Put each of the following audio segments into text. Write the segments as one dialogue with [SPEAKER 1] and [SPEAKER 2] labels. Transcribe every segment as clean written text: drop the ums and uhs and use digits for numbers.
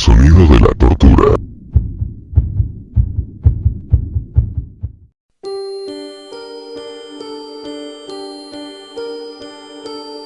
[SPEAKER 1] sonido de la tortura.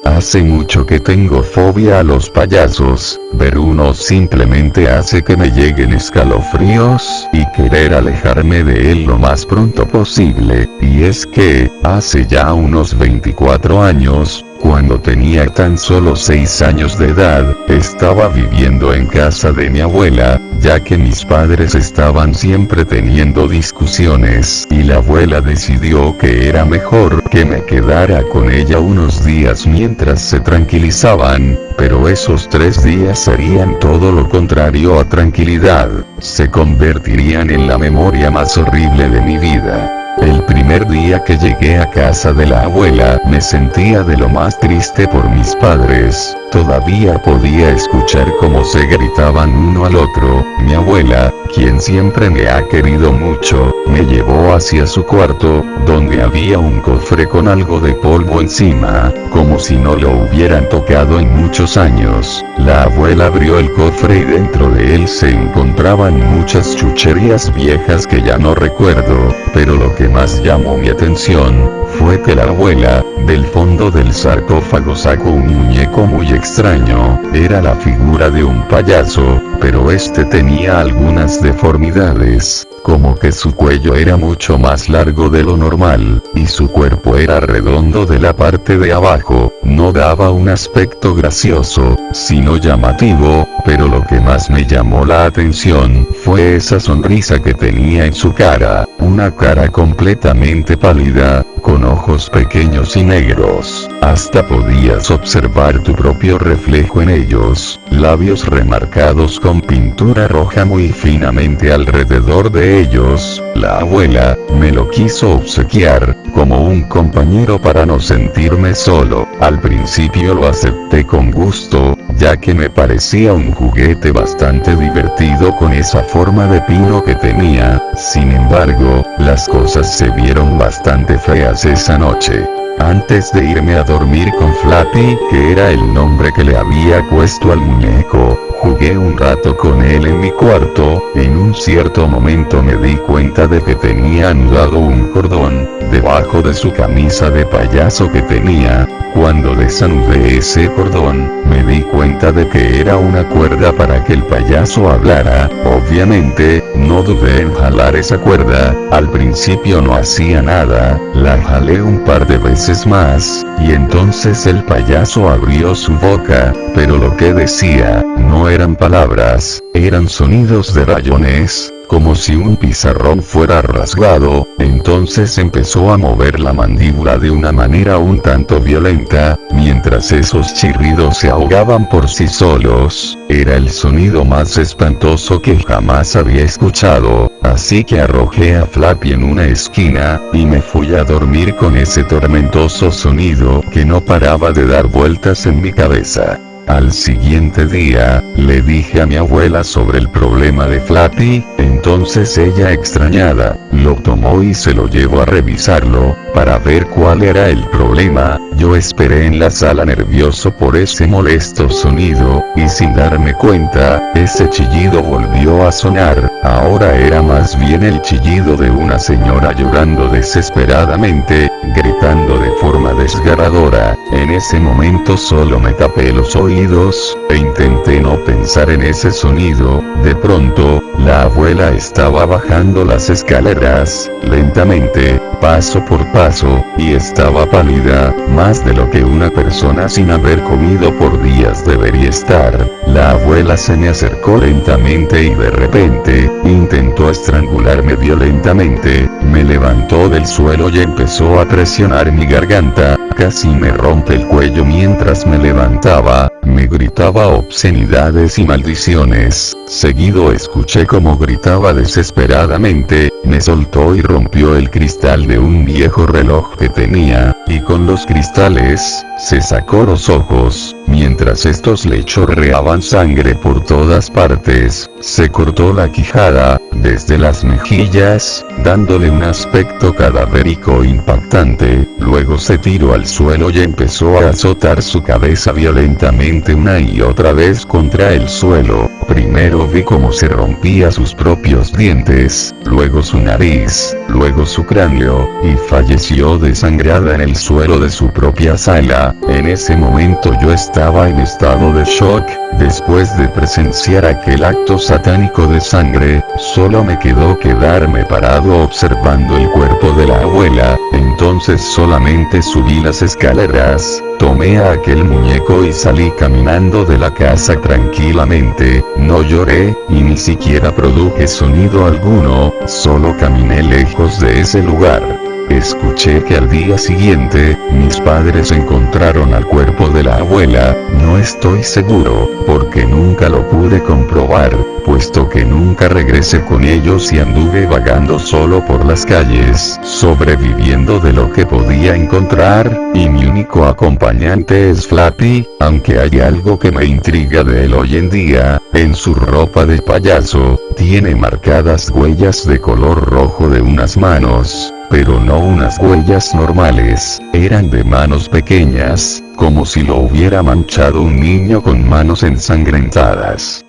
[SPEAKER 2] Hace mucho que tengo fobia a los payasos, ver uno simplemente hace que me lleguen escalofríos y querer alejarme de él lo más pronto posible, y es que, hace ya unos 24 años, cuando tenía tan solo 6 años de edad, estaba viviendo en casa de mi abuela, ya que mis padres estaban siempre teniendo discusiones, y la abuela decidió que era mejor que me quedara con ella unos días mientras se tranquilizaban, pero esos 3 días serían todo lo contrario a tranquilidad, se convertirían en la memoria más horrible de mi vida. El primer día que llegué a casa de la abuela me sentía de lo más triste por mis padres, todavía podía escuchar cómo se gritaban uno al otro. Mi abuela, quien siempre me ha querido mucho, me llevó hacia su cuarto, donde había un cofre con algo de polvo encima, como si no lo hubieran tocado en muchos años. La abuela abrió el cofre y dentro de él se encontraban muchas chucherías viejas que ya no recuerdo, pero lo que más llamó mi atención fue que la abuela, del fondo del sarcófago sacó un muñeco muy extraño. Era la figura de un payaso, pero este tenía algunas deformidades, como que su cuello era mucho más largo de lo normal, y su cuerpo era redondo de la parte de abajo. No daba un aspecto gracioso, sino llamativo, pero lo que más me llamó la atención fue esa sonrisa que tenía en su cara, una cara completamente pálida, con ojos pequeños y negros, hasta podías observar tu propio reflejo en ellos, labios remarcados con pintura roja muy finamente alrededor de ellos. La abuela me lo quiso obsequiar, como un compañero para no sentirme solo. Al principio lo acepté con gusto, ya que me parecía un juguete bastante divertido con esa forma de pino que tenía. Sin embargo, las cosas se vieron bastante feas esa noche. Antes de irme a dormir con Flappy, que era el nombre que le había puesto al muñeco, jugué un rato con él en mi cuarto. En un cierto momento me di cuenta de que tenía anudado un cordón debajo de su camisa de payaso que tenía. Cuando desanudé ese cordón, me di cuenta de que era una cuerda para que el payaso hablara. Obviamente, no dudé en jalar esa cuerda. Al principio no hacía nada, la jalé un par de veces más, y entonces el payaso abrió su boca, pero lo que decía no eran palabras, eran sonidos de rayones, como si un pizarrón fuera rasgado. Entonces empezó a mover la mandíbula de una manera un tanto violenta, mientras esos chirridos se ahogaban por sí solos. Era el sonido más espantoso que jamás había escuchado, así que arrojé a Flappy en una esquina, y me fui a dormir con ese tormentoso sonido que no paraba de dar vueltas en mi cabeza. Al siguiente día, le dije a mi abuela sobre el problema de Flappy, entonces ella, extrañada, lo tomó y se lo llevó a revisarlo, para ver cuál era el problema. Yo esperé en la sala nervioso por ese molesto sonido, y sin darme cuenta, ese chillido volvió a sonar. Ahora era más bien el chillido de una señora llorando desesperadamente, gritando de forma desgarradora. En ese momento solo me tapé los oídos, e intenté no pensar en ese sonido. De pronto, la abuela estaba bajando las escaleras, lentamente, paso por paso, y estaba pálida, más de lo que una persona sin haber comido por días debería estar. La abuela se me acercó lentamente y de repente, intentó estrangularme violentamente, me levantó del suelo y empezó a presionar mi garganta, casi me rompe el cuello mientras me levantaba, me gritaba obscenidades y maldiciones. Seguido escuché cómo gritaba desesperadamente, me soltó y rompió el cristal de un viejo reloj que tenía, y con los cristales, se sacó los ojos, mientras estos le chorreaban sangre por todas partes. Se cortó la quijada, desde las mejillas, dándole un aspecto cadavérico impactante. Luego se tiró al suelo y empezó a azotar su cabeza violentamente una y otra vez contra el suelo, Primero vi cómo se rompía sus propios dientes, luego su nariz, luego su cráneo, y falleció desangrada en el suelo de su propia sala. En ese momento yo estaba en estado de shock. Después de presenciar aquel acto satánico de sangre, solo me quedó quedarme parado observando el cuerpo de la abuela. Entonces solamente subí las escaleras, tomé a aquel muñeco y salí caminando de la casa tranquilamente. No lloré, y ni siquiera produje sonido alguno, solo caminé lejos de ese lugar. Escuché que al día siguiente, mis padres encontraron al cuerpo de la abuela. No estoy seguro, porque nunca lo pude comprobar, puesto que nunca regresé con ellos y anduve vagando solo por las calles, sobreviviendo de lo que podía encontrar, y mi único acompañante es Flappy, aunque hay algo que me intriga de él hoy en día. En su ropa de payaso, tiene marcadas huellas de color rojo de unas manos, pero no unas huellas normales, eran de manos pequeñas, como si lo hubiera manchado un niño con manos ensangrentadas.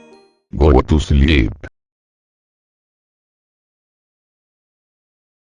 [SPEAKER 2] Go to sleep.